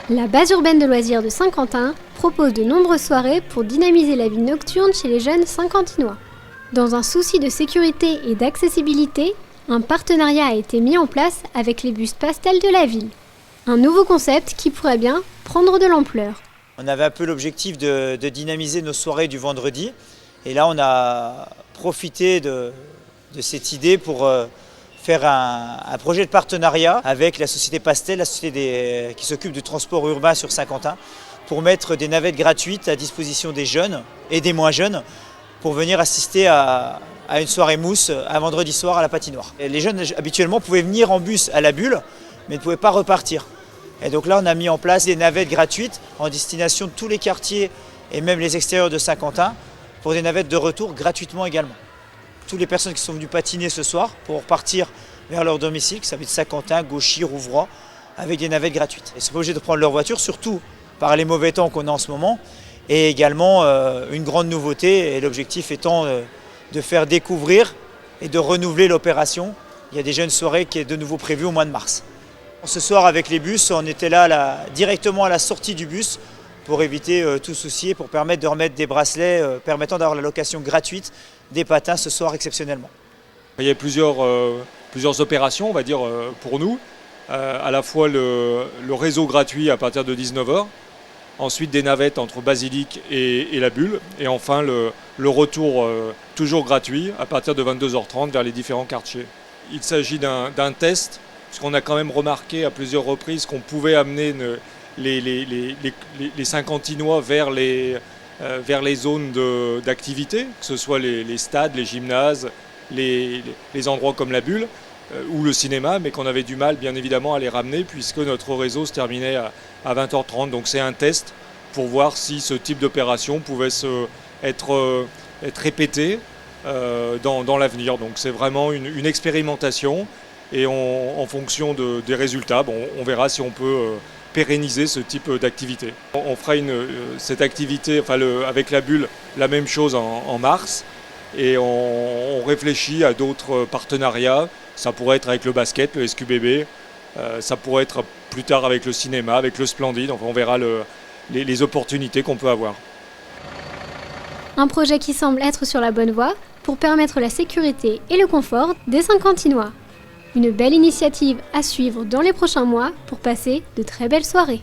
La base urbaine de loisirs de Saint-Quentin propose de nombreuses soirées pour dynamiser la vie nocturne chez les jeunes Saint-Quentinois. Dans un souci de sécurité et d'accessibilité, un partenariat a été mis en place avec les bus pastels de la ville. Un nouveau concept qui pourrait bien prendre de l'ampleur. On avait un peu l'objectif de dynamiser nos soirées du vendredi. Et là, on a profité de cette idée pour faire un projet de partenariat avec la société Pastel, la société qui s'occupe du transport urbain sur Saint-Quentin, pour mettre des navettes gratuites à disposition des jeunes et des moins jeunes pour venir assister à une soirée mousse un vendredi soir à la patinoire. Et les jeunes, habituellement, pouvaient venir en bus à la Bulle, mais ne pouvaient pas repartir. Et donc là, on a mis en place des navettes gratuites en destination de tous les quartiers et même les extérieurs de Saint-Quentin pour des navettes de retour gratuitement également. Toutes les personnes qui sont venues patiner ce soir pour repartir vers leur domicile, ça va être Saint-Quentin, Gauchy, Rouvroy, avec des navettes gratuites. Ils ne sont pas obligés de prendre leur voiture, surtout par les mauvais temps qu'on a en ce moment. Et également une grande nouveauté, et l'objectif étant de faire découvrir et de renouveler l'opération. Il y a déjà une soirée qui est de nouveau prévue au mois de mars. Ce soir, avec les bus, on était là directement à la sortie du bus pour éviter tout souci et pour permettre de remettre des bracelets permettant d'avoir la location gratuite des patins ce soir exceptionnellement. Il y a plusieurs opérations, on va dire, pour nous. À la fois le réseau gratuit à partir de 19h, ensuite des navettes entre Basilique et la Bulle, et enfin le retour toujours gratuit à partir de 22h30 vers les différents quartiers. Il s'agit d'un test, puisqu'on a quand même remarqué à plusieurs reprises qu'on pouvait amener les Saint-Quentinois vers les zones d'activité, que ce soit les stades, les gymnases, les endroits comme la Bulle ou le cinéma, mais qu'on avait du mal bien évidemment à les ramener puisque notre réseau se terminait à 20h30. Donc c'est un test pour voir si ce type d'opération pouvait être répété dans l'avenir. Donc c'est vraiment une expérimentation et en fonction des résultats, on verra si on peut pérenniser ce type d'activité. On fera cette activité avec la Bulle, la même chose en mars, et on réfléchit à d'autres partenariats. Ça pourrait être avec le basket, le SQBB, ça pourrait être plus tard avec le cinéma, avec le Splendide. Enfin, on verra les opportunités qu'on peut avoir. Un projet qui semble être sur la bonne voie pour permettre la sécurité et le confort des Saint-Quentinois. Une belle initiative à suivre dans les prochains mois pour passer de très belles soirées.